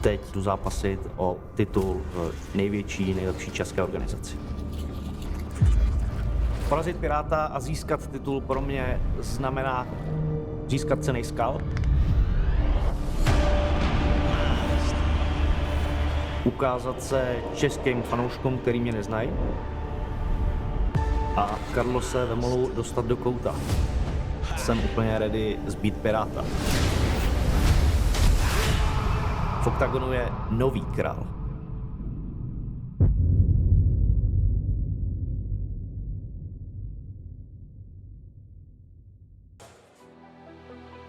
teď jdu zápasit o titul v největší, nejlepší české organizaci. Porazit Piráta a získat titul pro mě znamená získat cenný skal, ukázat se českým fanouškům, který mě neznají, a Carlose Vemolu dostat do kouta. Jsem úplně ready zbít Piráta. V OKTAGONu je nový král.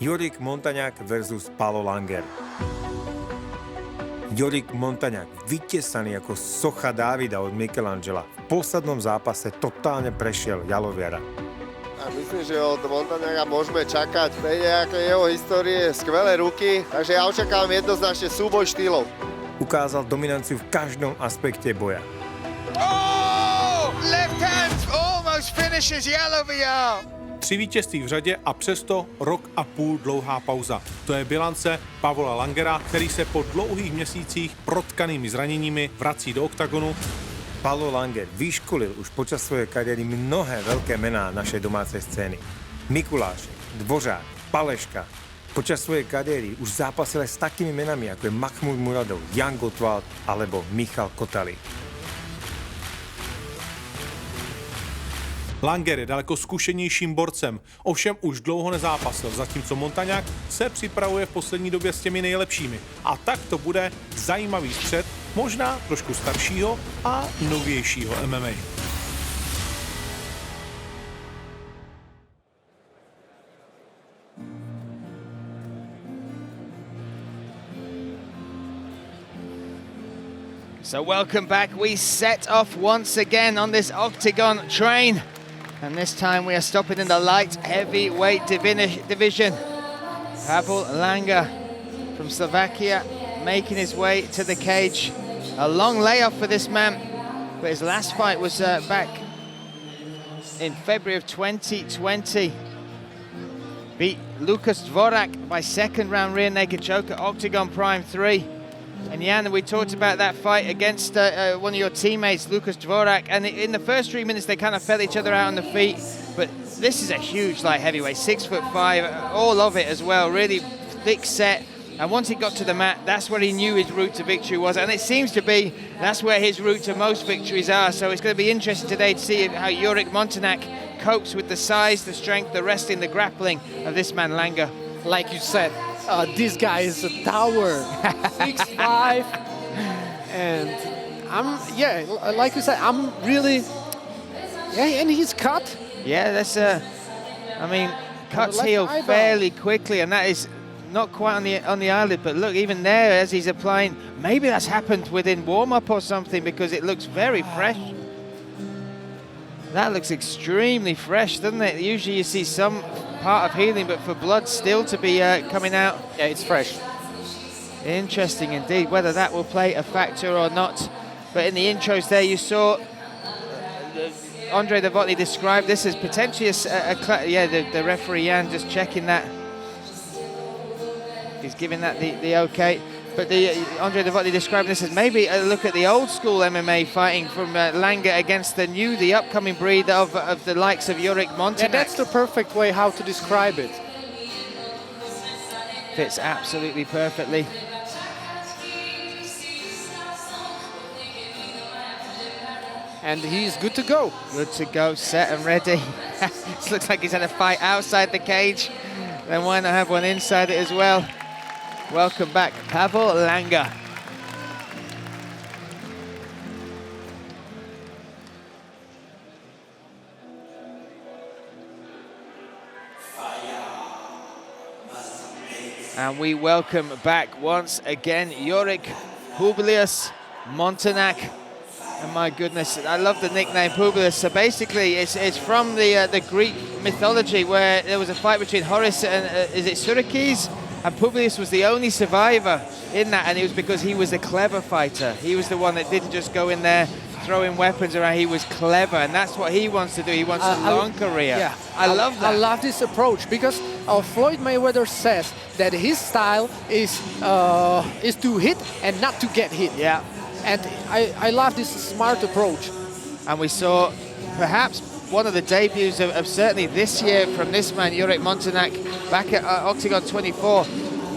JORICK Montagnac versus Pavel Langer. JORICK Montagnac, vytesaný ako socha Dávida od Michelangela, v poslednom zápase totálne prešiel jaloviara. A myslím, že od Montagnaca môžeme čakať nejaké jeho histórie, skvelé ruky, takže ja očakávam jednoznačne súboj štýlov. Ukázal dominanciu v každom aspekte boja. Oh! Left hand almost finishes Jaloviar. 3 vítězství v řadě a přesto rok a půl dlouhá pauza. To je bilance Pavola Langera, který se po dlouhých měsících protkanými zraněními vrací do OKTAGONu. Pavel Langer vyškolil už počas svojej kariéry mnohé veľké mená našej domácej scény. Mikulášek, Dvořák, Paleška. Počas svojej kariéry už zápasil aj s takými menami, ako je Mahmud Muradov, Jan Gottwald alebo Michal Kotali. Langer je daleko zkušenějším borcem, ovšem už dlouho nezápasil, zatímco Montagnac se připravuje v poslední době s těmi nejlepšími. A tak to bude zajímavý střet, možná trošku staršího a novějšího MMA. So welcome back. We set off once again on this Octagon train. And this time we are stopping in the light heavyweight division. Pavel Langer from Slovakia making his way to the cage. A long layoff for this man, but his last fight was back in February of 2020. Beat Lukas Dvorak by second round rear naked choke at Octagon Prime 3. And Jan, we talked about that fight against one of your teammates, Lukas Dvorak, and in the first 3 minutes they kind of felt each other out on the feet, but this is a huge light heavyweight, 6'5", all of it as well, really thick set, and once he got to the mat, that's where he knew his route to victory was, and it seems to be that's where his route to most victories are, so it's going to be interesting today to see how JORICK Montagnac copes with the size, the strength, the wrestling, the grappling of this man Langer. Like you said, this guy is a tower, 6'5", and like you said, I'm really, and he's cut. Yeah, that's I mean, cuts heal fairly quickly, and that is not quite on the eyelid, but look, even there as he's applying, maybe that's happened within warm-up or something, because it looks very fresh. That looks extremely fresh, doesn't it? Usually you see some part of healing, but for blood still to be coming out. Yeah, it's fresh. Interesting indeed, whether that will play a factor or not. But in the intros there, you saw Andre Novotny described this as potentially the referee Jan just checking that. He's giving that the okay. But Andre Novotny described this as maybe a look at the old school MMA fighting from Langer against the upcoming breed of the likes of JORICK Montagnac. Yeah, that's the perfect way how to describe it. Fits absolutely perfectly. And he's good to go. Good to go, set and ready. This looks like he's had a fight outside the cage. Then why not have one inside it as well? Welcome back, Pavel Langer. And we welcome back once again JORICK PUBLIUS Montagnac. And my goodness, I love the nickname Publius. So basically, it's from the Greek mythology where there was a fight between Horus and is it Syracuse? And Publius was the only survivor in that, and it was because he was a clever fighter. He was the one that didn't just go in there throwing weapons around. He was clever, and that's what he wants to do. He wants a long career. Yeah, I love that. I love this approach because Floyd Mayweather says that his style is to hit and not to get hit. Yeah. And I love this smart approach. And we saw perhaps one of the debuts of certainly this year from this man, JORICK Montagnac, back at Octagon 24.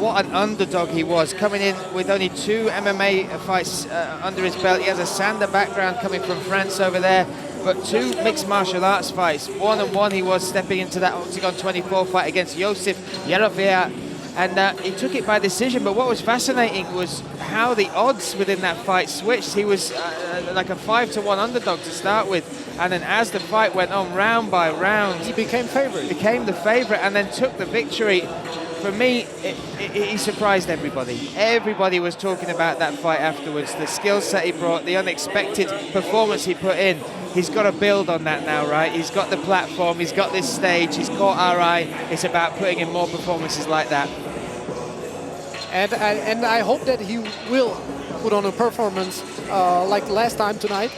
What an underdog he was, coming in with only 2 MMA fights under his belt. He has a Sander background coming from France over there, but 2 mixed martial arts fights. 1-1 he was stepping into that Octagon 24 fight against Josef Jarofea, and he took it by decision. But what was fascinating was how the odds within that fight switched. He was like a 5-1 underdog to start with, and then as the fight went on round by round, He became favorite. became the favorite and then took the victory. For me, he surprised everybody. Everybody was talking about that fight afterwards, the skill set he brought, the unexpected performance he put in. He's got to build on that now, right? He's got the platform, he's got this stage, he's caught our eye. It's about putting in more performances like that. And I hope that he will put on a performance like last time tonight.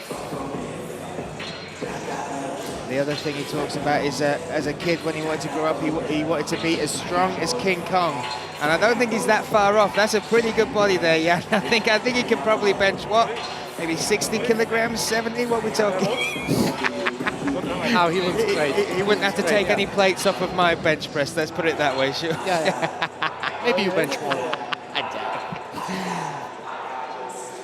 The other thing he talks about is as a kid, when he wanted to grow up, he wanted to be as strong as King Kong. And I don't think he's that far off. That's a pretty good body there, yeah. I think he can probably bench, what, maybe 60 kilograms, 70, what are we talking? Now he looks great. He wouldn't have to take any plates off of my bench press, let's put it that way, sure. Yeah. Maybe you bench more.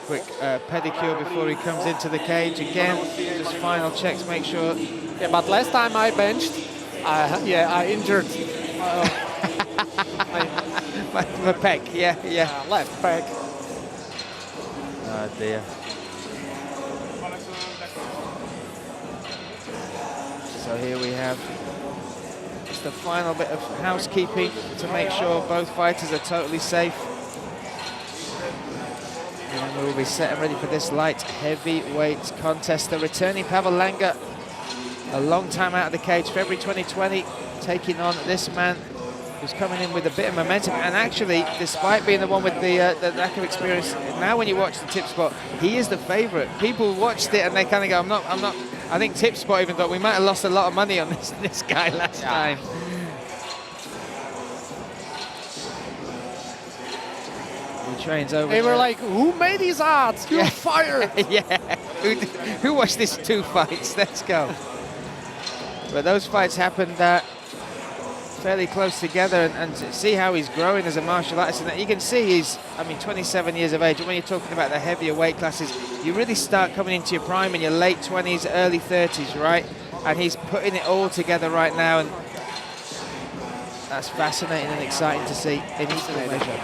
Quick pedicure before he comes into the cage. Again, just final checks, make sure. Yeah, but last time I benched, I injured my pec, yeah. left pec. Oh dear. So here we have just the final bit of housekeeping to make sure both fighters are totally safe. And we will be set and ready for this light heavyweight contest. The returning PAVOL Langa, a long time out of the cage, February 2020, taking on this man who's coming in with a bit of momentum. And actually, despite being the one with the lack of experience, now when you watch the tip spot, he is the favorite. People watched it and they kind of go, I'm not. I think tip spot even thought we might have lost a lot of money on this guy last time. He trains over. They were like, who made these odds? You're fired. Yeah. Who watched these 2 fights? Let's go. But those fights happened fairly close together, and see how he's growing as a martial artist. And you can see he's, 27 years of age. And when you're talking about the heavier weight classes, you really start coming into your prime in your late 20s, early 30s, right? And he's putting it all together right now, and that's fascinating and exciting to see in equal measure.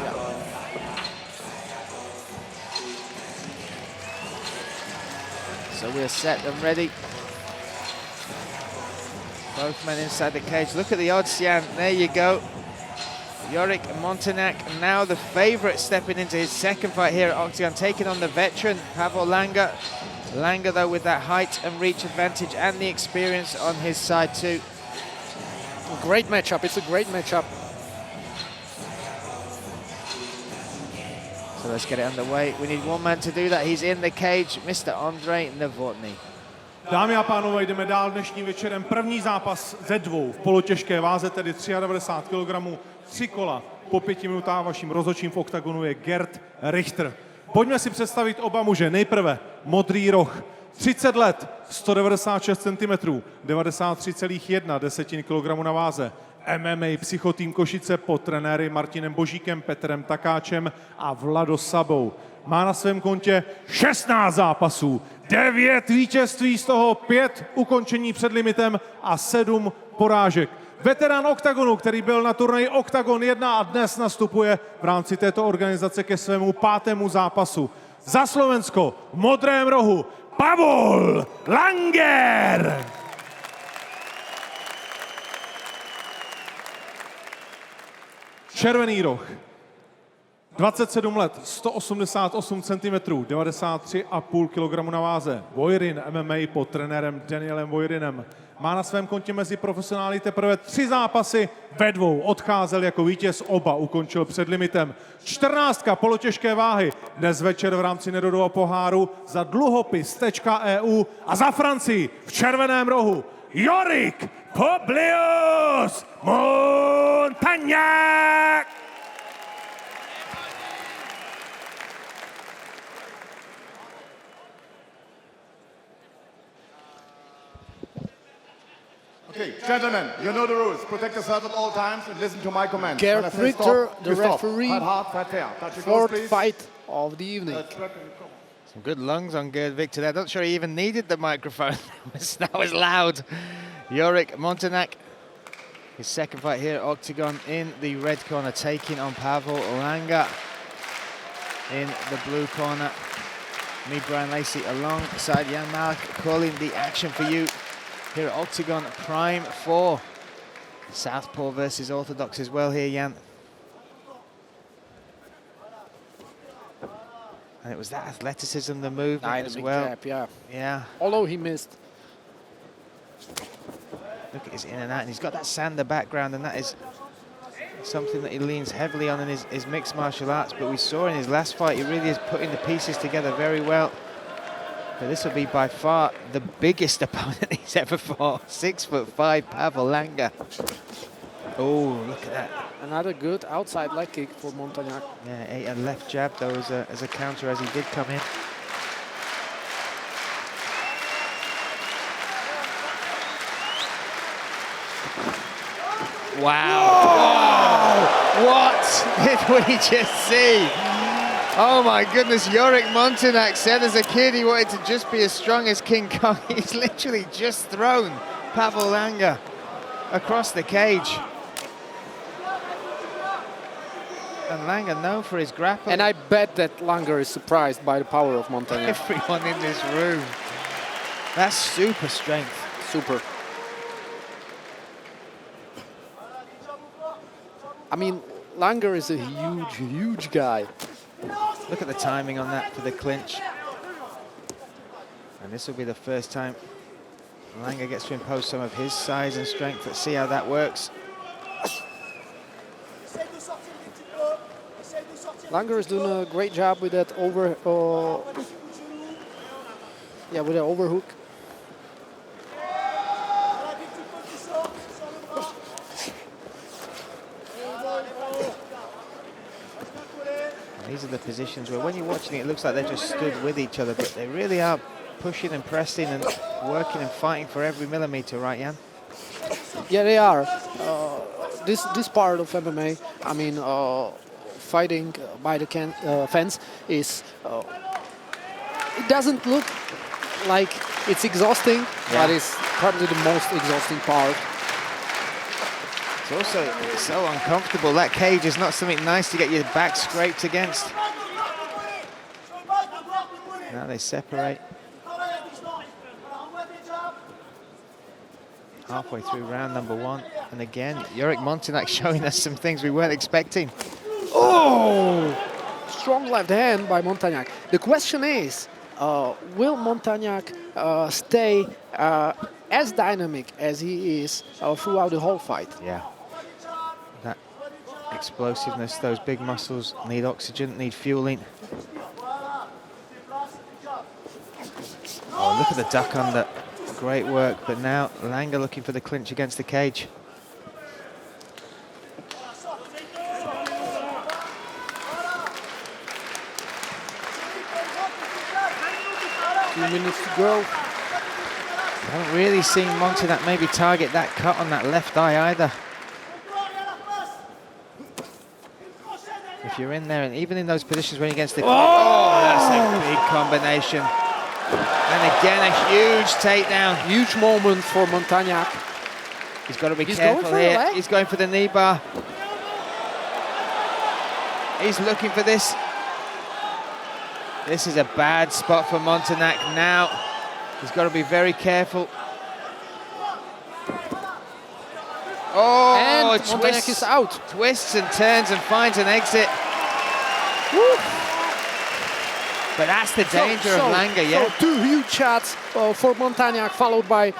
So we're set and ready. Both men inside the cage. Look at the odds, Jan. There you go. JORICK Montagnac, now the favorite, stepping into his second fight here at Octagon, taking on the veteran PAVOL Langa. Langa, though, with that height and reach advantage and the experience on his side too. Great matchup. It's a great matchup. So let's get it underway. We need one man to do that. He's in the cage, Mr. Ondrej Novotný. Dámy a pánové, jdeme dál dnešním večerem. První zápas ze 2 v polotěžké váze, tedy 93 kg, 3 kola. Po 5 minutách vaším rozhodčím v oktagonu je Gerd Richter. Pojďme si představit oba muže. Nejprve modrý roh. 30 let, 196 cm, 93,1 kg na váze. MMA psychotým Košice pod trenéry Martinem Božíkem, Petrem Takáčem a Vlado Sabou. Má na svém kontě 16 zápasů, 9 vítězství, z toho 5 ukončení před limitem a 7 porážek. Veterán oktagonu, který byl na turnaji Oktagon 1 a dnes nastupuje v rámci této organizace ke svému 5. zápasu. Za Slovensko v modrém rohu PAVOL Langer! Červený roh. 27 let, 188 cm, 93,5 kg na váze. Voirin MMA pod trenérem Danielem Voirinem. Má na svém kontě mezi profesionály teprve 3 zápasy, ve 2 odcházel jako vítěz, oba ukončil před limitem. 14 polotěžké váhy, dnes večer v rámci Nedodova poháru za dluhopis.eu a za Francii v červeném rohu JORICK PUBLIUS Montagnac! Okay, gentlemen, you know the rules. Protect yourself at all times and listen to my commands. Gerd When I say Ritter, stop, the you stop. referee. Fight hard, fight fair. Touch your clothes, Fourth please. fight of the evening. Some good lungs on Gerd Victor there. Not sure he even needed the microphone. That was loud. JORICK Montagnac, his second fight here at Octagon in the red corner, taking on PAVOL Langa in the blue corner. Me, Brian Lacey, alongside Jan Malik, calling the action for you here at Octagon Prime 4. Southpaw versus Orthodox as well here, Jan. And it was that athleticism, the movement as well. Jab, yeah. Yeah. Although he missed. Look at his in and out, and he's got that Sander background, and that is something that he leans heavily on in his mixed martial arts. But we saw in his last fight, he really is putting the pieces together very well. But this will be by far the biggest opponent he's ever fought. 6'5", PAVOL Langa. Oh, look at that. Another good outside leg kick for Montagnac. Yeah, a left jab though as a counter as he did come in. Wow! Whoa! What did we just see? Oh my goodness, JORICK Montagnac said as a kid he wanted to just be as strong as King Kong. He's literally just thrown PAVOL Langa across the cage. And Langa known for his grappling. And I bet that Langer is surprised by the power of Montagnac. Everyone in this room. That's super strength. Super. I mean, Langer is a huge, huge guy. Look at the timing on that for the clinch. And this will be the first time Langa gets to impose some of his size and strength. Let's see how that works. Langer is doing a great job with that with that overhook. These are the positions where when you're watching it, it looks like they're just stood with each other, but they really are pushing and pressing and working and fighting for every millimeter, right, Jan? Yeah, they are. This part of MMA, I mean, fighting by the fence is, it doesn't look like it's exhausting, but it's probably the most exhausting part. It's also so uncomfortable. That cage is not something nice to get your back scraped against. Now they separate. Halfway through round number 1. And again, JORICK Montagnac showing us some things we weren't expecting. Oh! Strong left hand by Montagnac. The question is, will Montagnac stay as dynamic as he is throughout the whole fight? Yeah. That explosiveness, those big muscles need oxygen, need fueling. Oh, look at the duck under. Great work, but now Langa looking for the clinch against the cage. 2 minutes to go. I haven't really seen Montagnac maybe target that cut on that left eye either. If you're in there, and even in those positions when you're against the... Oh, that's a big combination. And again, a huge takedown. Huge moment for Montagnac. He's got to be careful here. He's going for the knee bar. He's looking for this. This is a bad spot for Montagnac now. He's got to be very careful. Oh, and Montagnac is out. Twists and turns and finds an exit. Woo. But that's the danger of Langa, yeah. So 2 huge shots for Montagnac, followed by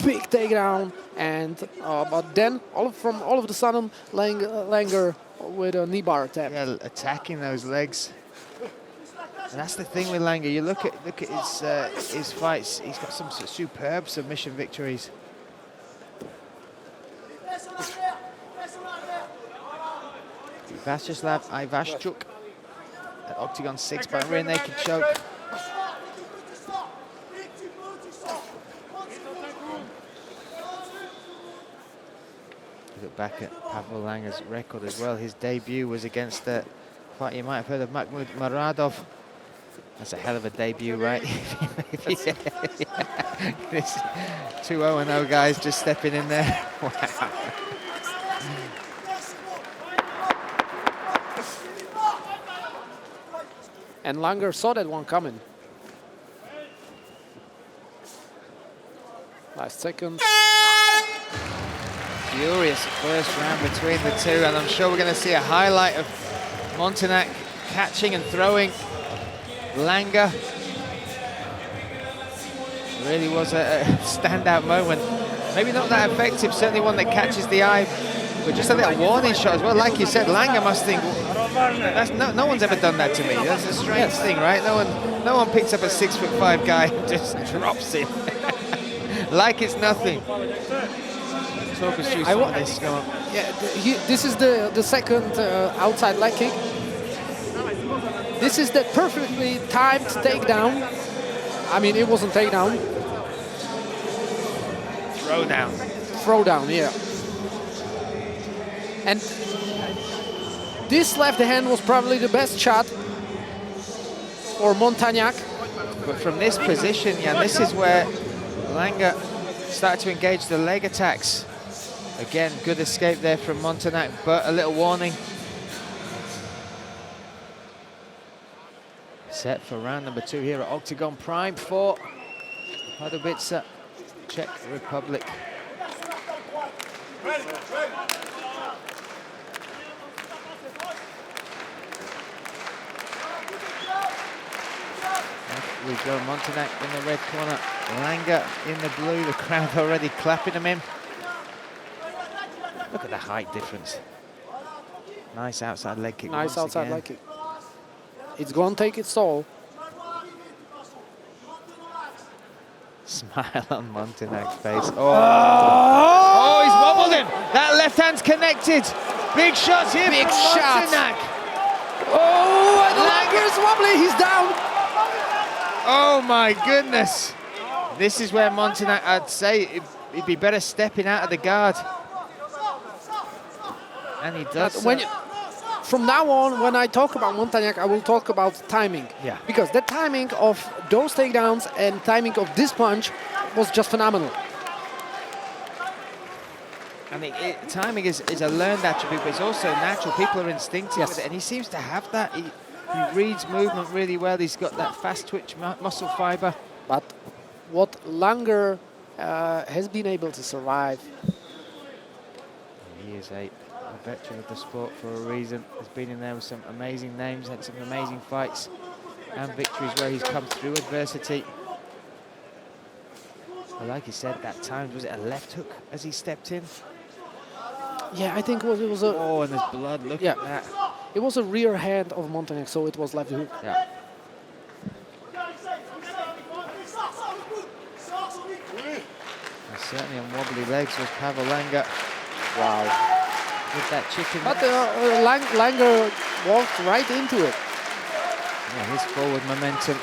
big takedown, and but then all of a sudden Langer with a knee bar attack. Yeah, attacking those legs. And that's the thing with Langa. You look at his fights. He's got some superb submission victories. Vastislav Ivashchuk at Octagon 6 by rear naked choke. Look back at Pavel Langer's record as well. His debut was against the fight you might have heard of, Mahmoud Muradov. That's a hell of a debut, right? This 2-0-0 guys just stepping in there. Wow. And Langer saw that one coming. Last second. Furious first round between the two, and I'm sure we're going to see a highlight of Montagnac catching and throwing Langer. Really was a standout moment. Maybe not that effective, certainly one that catches the eye, but just a little warning shot as well. Like you said, Langer must think, that's no one's ever done that to me. That's a strange thing, right? No one picks up a 6'5" guy and just drops him like it's nothing. Talk us through some of this. Go on. Yeah, this is the second outside leg kick. This is the perfectly timed takedown. I mean, it wasn't takedown. Throwdown. Throwdown, yeah. And this left hand was probably the best shot for Montagnac. But from this position, yeah, this is where Langer started to engage the leg attacks. Again, good escape there from Montagnac, but a little warning. Set for round number 2 here at Octagon Prime for Pardubice, Czech Republic. We go Montagnac in the red corner, Langer in the blue, the crowd already clapping him in. Look at the height difference. Nice outside leg kick. Nice outside leg kick. It's going to take its toll. Smile on Montagnac's face. Oh, he's wobbled him. That left hand's connected. Big shots here Big from shot. Montagnac. Oh, and Langer's wobbly. He's down. Oh my goodness. This is where Montagnac, I'd say, he'd be better stepping out of the guard. And he does. From now on, when I talk about Montagnac, I will talk about timing. Yeah. Because the timing of those takedowns and timing of this punch was just phenomenal. And timing is a learned attribute, but it's also natural. People are instinctive with it, and he seems to have that. He reads movement really well. He's got that fast twitch muscle fiber. But what Langer has been able to survive. He is a veteran of the sport for a reason. He's been in there with some amazing names, had some amazing fights and victories where he's come through adversity. But like you said, that time, was it a left hook as he stepped in? Yeah, I think it was a... Oh, and there's blood, look at that. It was a rear hand of Montagnac, so it was left hook. Yeah. And certainly on wobbly legs was Pavel Langer. Wow. With that chicken. But Langer walked right into it. Yeah, his forward momentum.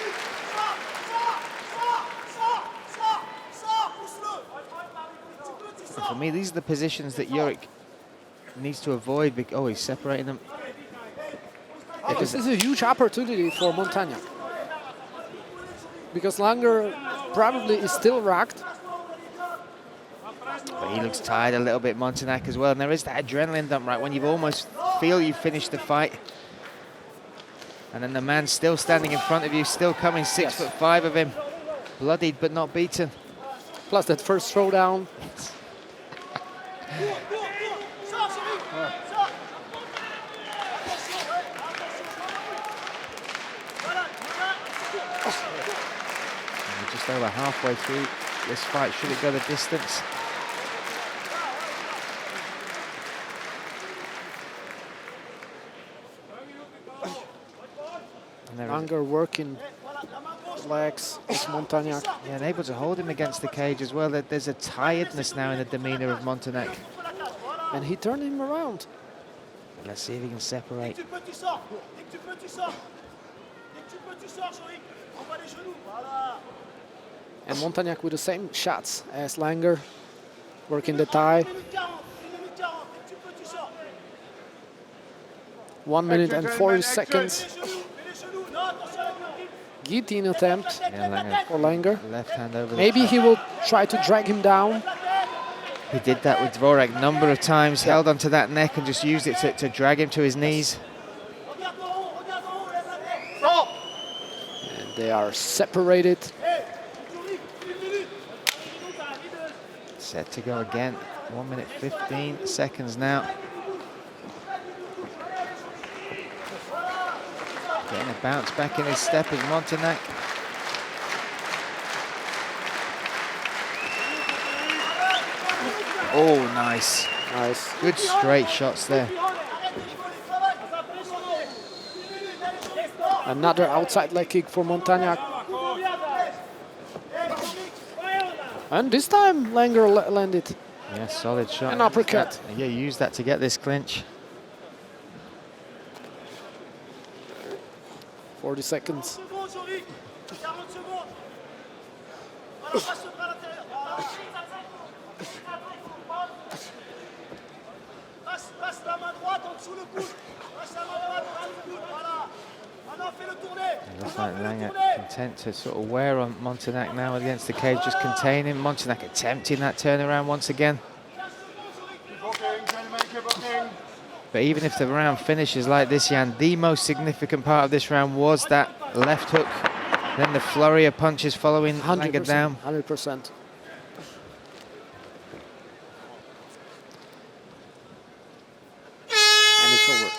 And for me, these are the positions that JORICK needs to avoid. Oh, he's separating them. This is a huge opportunity for Montagnac. Because Langer probably is still racked. But he looks tired a little bit, Montagnac as well. And there is that adrenaline dump, right, when you almost feel you've finished the fight. And then the man still standing in front of you, still coming, 6'5" of him. Bloodied but not beaten. Plus that first throwdown. We're just over halfway through this fight. Should it go the distance? Langer working legs of Montagnac. Yeah, and able to hold him against the cage as well. There's a tiredness now in the demeanor of Montagnac. And he turned him around. Let's see if he can separate. And Montagnac with the same shots as Langer, working the tie. 1 minute and 40 seconds. Guillotine attempt for Langer. Left hand over. Maybe he will try to drag him down. He did that with Dvorak a number of times, held onto that neck and just used it to drag him to his knees. And they are separated. Set to go again. 1 minute 15 seconds now. Getting a bounce back in his step is Montagnac. Oh, nice. Nice. Good straight shots there. Another outside leg kick for Montagnac. And this time Langer landed. Yeah, solid shot. An uppercut. Yeah, use that to get this clinch. 40 seconds. It looks like Langer content to sort of wear on Montagnac now against the cage, just contain him. Montagnac attempting that turnaround once again. But even if the round finishes like this, Jan, the most significant part of this round was that left hook, then the flurry of punches following Langer down. 100%. And it's over.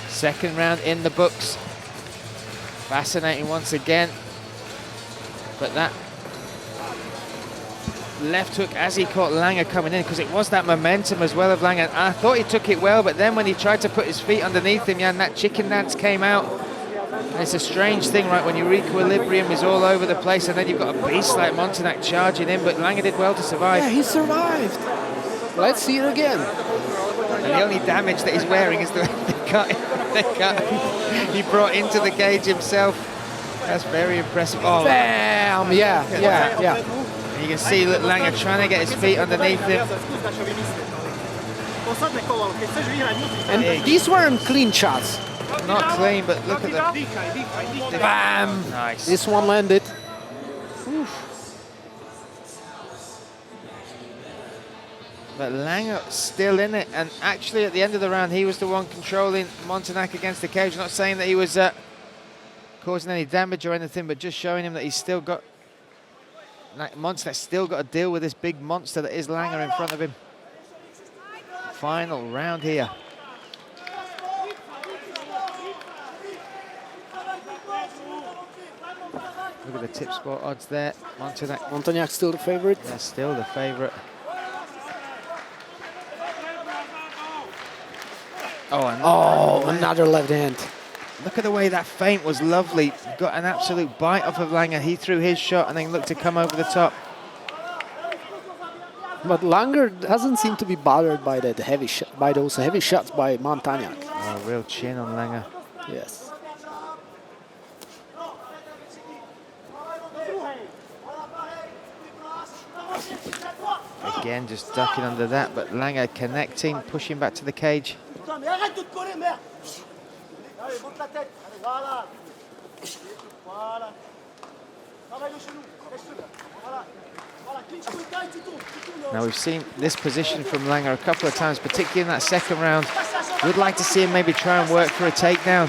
Second round in the books. Fascinating once again. But that left hook as he caught Langer coming in, because it was that momentum as well of Langer. I thought he took it well, but then when he tried to put his feet underneath him, Jan, that chicken dance came out. And it's a strange thing, right, when your equilibrium is all over the place and then you've got a beast like Montagnac charging in, but Langer did well to survive. Yeah, he survived. Let's see it again. And the only damage that he's wearing is the cut he brought into the cage himself. That's very impressive. Oh, bam! Yeah. And you can see Langer trying to get his feet underneath him. And these weren't clean shots. Not clean, but look at the Bam! Nice. This one landed. But Langer still in it, and actually at the end of the round he was the one controlling Montagnac against the cage. Not saying that he was causing any damage or anything, but just showing him that he's still got, like, Montagnac still got to deal with this big monster that is Langer in front of him. Final round here. Look at the tip sport odds there. Montagnac still the favorite. Yeah, still the favorite. Oh, another left hand. Look at the way that feint was lovely. Got an absolute bite off of Langer. He threw his shot and then looked to come over the top. But Langer doesn't seem to be bothered by that by those heavy shots by Montagnac. Oh, real chin on Langer. Yes. Again, just ducking under that, but Langer connecting, pushing back to the cage. Now we've seen this position from Langer a couple of times, particularly in that second round. We'd like to see him maybe try and work for a takedown.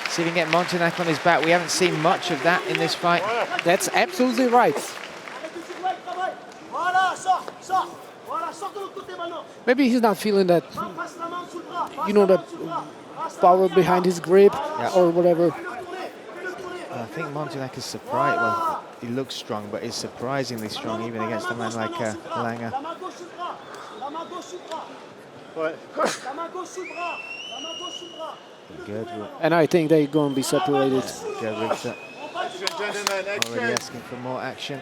See if he can get Montagnac on his back. We haven't seen much of that in this fight. That's absolutely right. Maybe he's not feeling that, you know, the power behind his grip or whatever. I think Montagnac is surprised. Well, he looks strong, but is surprisingly strong even against a man like Langer. Good. And I think they're going to be separated. Already asking for more action.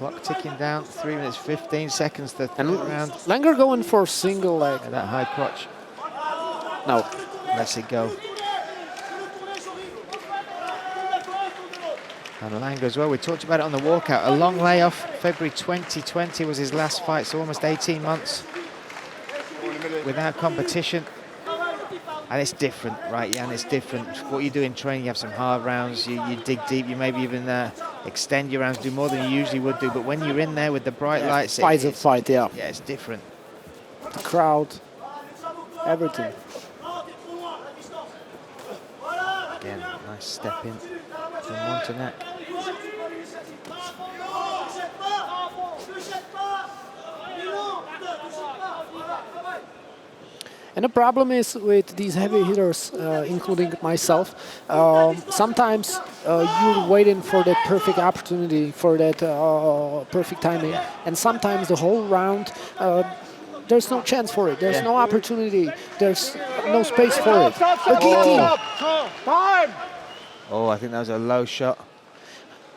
Clock ticking down, 3 minutes 15 seconds to And third round. Langer going for single leg. And that high crotch, No. lets it go. And Langer as well, we talked about it on the walkout. A long layoff, February 2020 was his last fight, so almost 18 months without competition. And it's different, right, Jan? It's different. What you do in training, you have some hard rounds, you dig deep, you maybe even extend your rounds, do more than you usually would do. But when you're in there with the bright lights, Fight's a fight, yeah. Yeah, it's different. The crowd, everything. Again, nice step in from Montagnac. And the problem is with these heavy hitters, including myself, sometimes you're waiting for that perfect opportunity, for that perfect timing, and sometimes the whole round, there's no chance for it. There's no opportunity. There's no space for it. Oh, I think that was a low shot.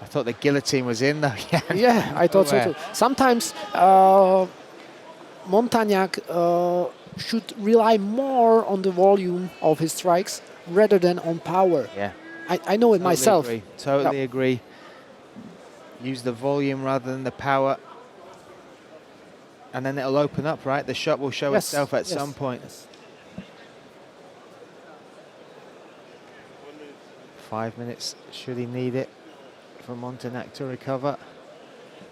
I thought the guillotine was in though. Yeah, I thought so too. Sometimes Montagnac should rely more on the volume of his strikes rather than on power. Yeah. I know it myself. Totally agree. Use the volume rather than the power. And then it'll open up, right? The shot will show itself at some point. 5 minutes, should he need it, for Montagnac to recover.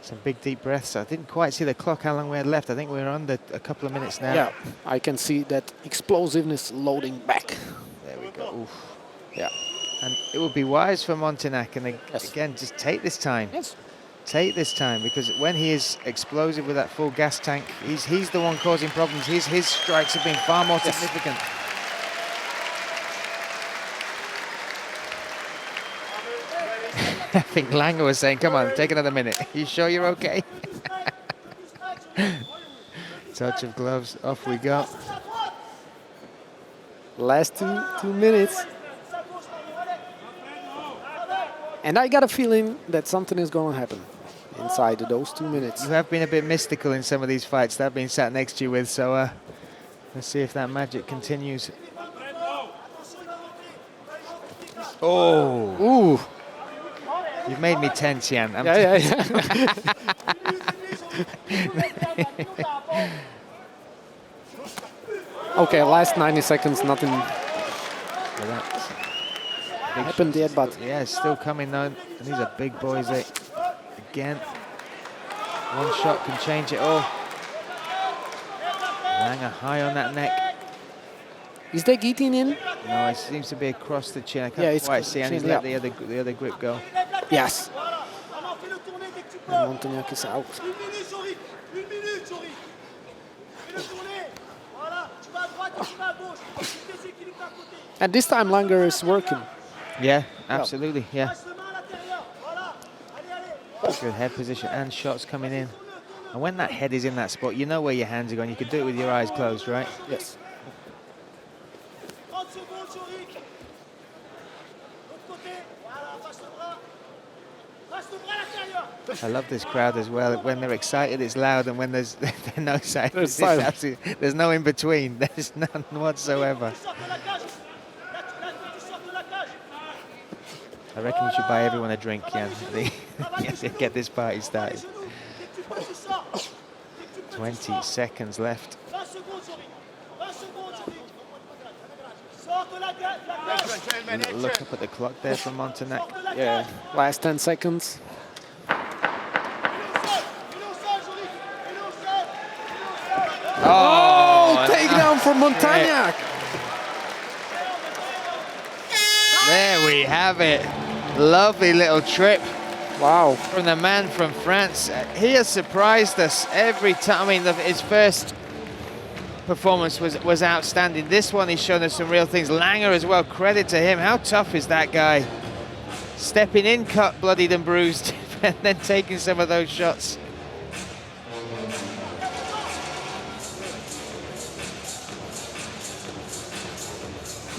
Some big deep breaths. I didn't quite see the clock, how long we had left. I think we're under a couple of minutes now. Yeah, I can see that explosiveness loading back. There we go. Oof. Yeah. And it would be wise for Montagnac, and again, just take this time. Yes. Take this time, because when he is explosive with that full gas tank, he's the one causing problems. His strikes have been far more significant. I think Langer was saying, come on, take another minute. You sure you're okay? Touch of gloves, off we go. Last two minutes. And I got a feeling that something is going to happen inside those 2 minutes. You have been a bit mystical in some of these fights that I've been sat next to you with, so let's see if that magic continues. Oh! Ooh! You've made me tense, Jan. Yeah. Okay, last 90 seconds, nothing happened yet, but... Yeah, it's still coming though, and these are big boys. Again, one shot can change it all. Langer high on that neck. Is the guillotine in? No, it seems to be across the chin. I can't quite see, and he's let the other grip go. Yes. And Montagnac is out. And this time Langer is working. Yeah, absolutely, yeah. Good head position and shots coming in. And when that head is in that spot, you know where your hands are going. You can do it with your eyes closed, right? Yes. I love this crowd as well. When they're excited, it's loud, and when there's no silence, there's no in between. There's none whatsoever. I reckon we should buy everyone a drink, Jan. Get this party started. 20 seconds left. Look up at the clock there from Montagnac. Yeah, last 10 seconds. Oh, takedown for Montagnac. There we have it. Lovely little trip. Wow. From the man from France. He has surprised us every time. I mean, his first performance was outstanding. This one, he's shown us some real things. Langer as well, credit to him. How tough is that guy? Stepping in, cut, bloodied and bruised, and then taking some of those shots.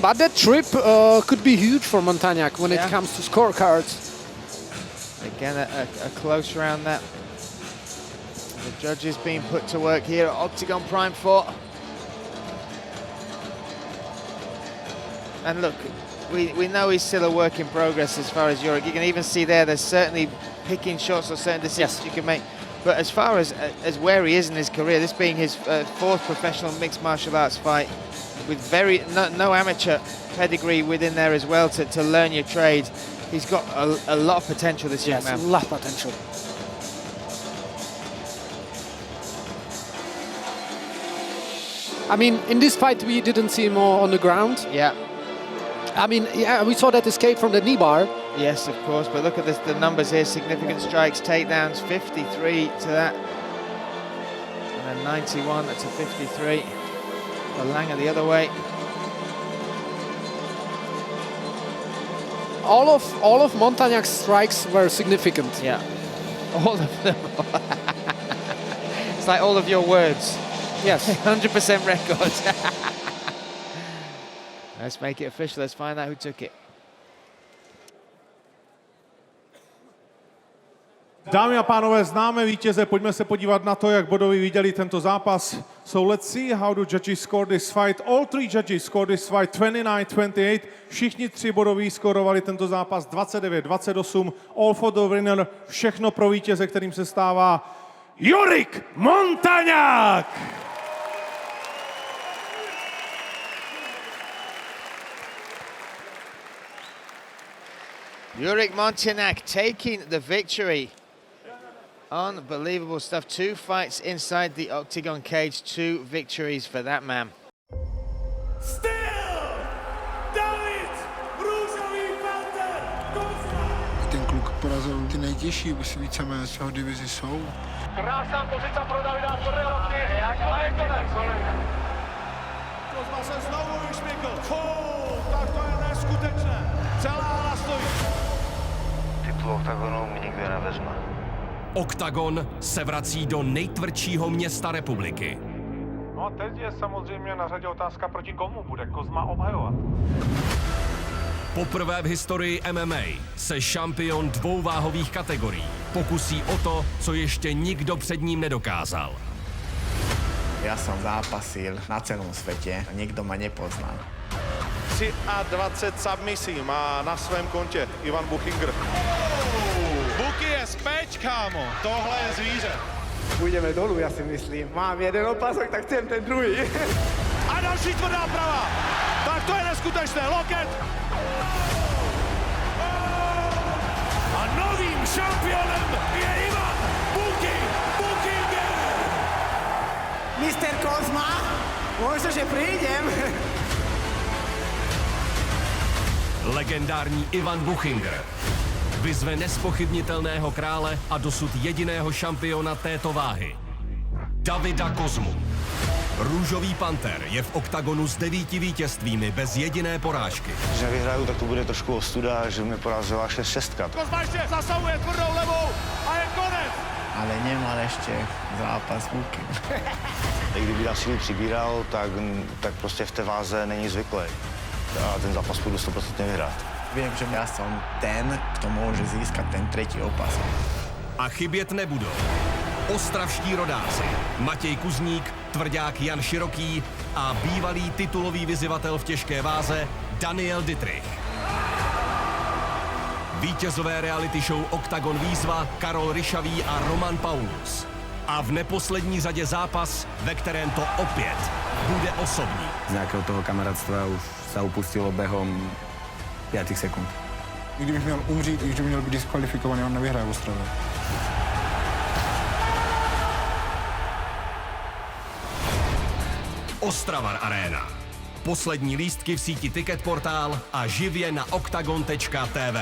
But that trip could be huge for Montagnac when it comes to scorecards. Again, a close round that. Judges being put to work here at Octagon Prime 4. And look, we know he's still a work in progress as far as JORICK. You can even see there's certainly picking shots or certain decisions you can make. But as far as where he is in his career, this being his fourth professional mixed martial arts fight, with no amateur pedigree within there as well to learn your trade, he's got a lot of potential, this young man. Yes, a lot of potential. I mean, in this fight, we didn't see him more on the ground. Yeah. I mean, yeah, we saw that escape from the knee bar. Yes, of course, but look at this, the numbers here, significant strikes, takedowns, 53 to that. And then 91 to 53. For Lange the other way. All of Montagnac's strikes were significant. Yeah, all of them. It's like all of your words. Yes. 100% record. Let's make it official. Let's find out who took it. Dámy a pánové, známe vítěze, pojďme se podívat na to, jak bodoví viděli tento zápas. So let's see how the judges scored this fight. All three judges scored this fight 29-28. Všichni tři bodoví skorovali tento zápas 29-28. All for the winner, všechno pro vítěze, kterým se stává JORICK Montagnac! JORICK Montagnac taking the victory. Unbelievable stuff. 2 fights inside the octagon cage, 2 victories for that man. Ten kluk porazil ty nejtěžší, víceméně z jeho divizi jsou. Krásná pozice pro Davida, tvrdé lopty. KOZMA se znovu vyšmykl. Tak to je neskutečné. Celá hala stojí. Titul oktagonu mi nikdo nevezme. Oktagon se vrací do nejtvrdšího města republiky. No a teď je samozřejmě na řadě otázka, proti komu bude KOZMA obhajovat. Poprvé v historii MMA se šampion 2 váhových kategorií pokusí o to, co ještě nikdo před ním nedokázal. Ja som zápasil na celom svete a nikto ma nepoznal. 23 submisí má na svém kontě Ivan Buchinger. Buky je späť, kámo. Tohle je zvíře. Pôjdeme dolu, ja si myslím. Mám jeden opasok, tak chcem ten druhý. A další tvrdá prava. Tak to je neskutečné. Loket. A novým šampionem je Ivan Buchinger. Mister KOZMA, možno, že prídem. Legendární Ivan Buchinger vyzve nespochybnitelného krále a dosud jediného šampiona této váhy, Davida Kozmu. Růžový panter je v oktagonu s 9 vítězstvími bez jediné porážky. Když nevyhraju, tak to bude trošku ostuda, že mi porazila 6-6. KOZMA ještě zasahuje tvrdou levou a je konec. Ale nemal ešte zápas Buky. Kdyby na sílu přibíral, tak prostě v té váze není zvyklý. A ten zápas půjdu 100% vyhrát. Viem, že ja som ten, kto môže získať ten tretí opasok. A chybět nebudou ostravští rodáci Matěj Kuzník, tvrdák Jan Široký a bývalý titulový vyzývatel v těžké váze Daniel Dietrich. Vítězové reality show Oktagon výzva Karol Ryšavý a Roman Paulus. A v neposlední řadě zápas, ve kterém to opět bude osobní. Z nějakého toho kamarádstva už se upustilo během 5 sekund. I kdybych měl umřít, i když by měl být diskvalifikovaný, on nevyhraje v Ostravě. Ostravar Arena. Poslední lístky v síti Ticketportál a živě na oktagon.tv.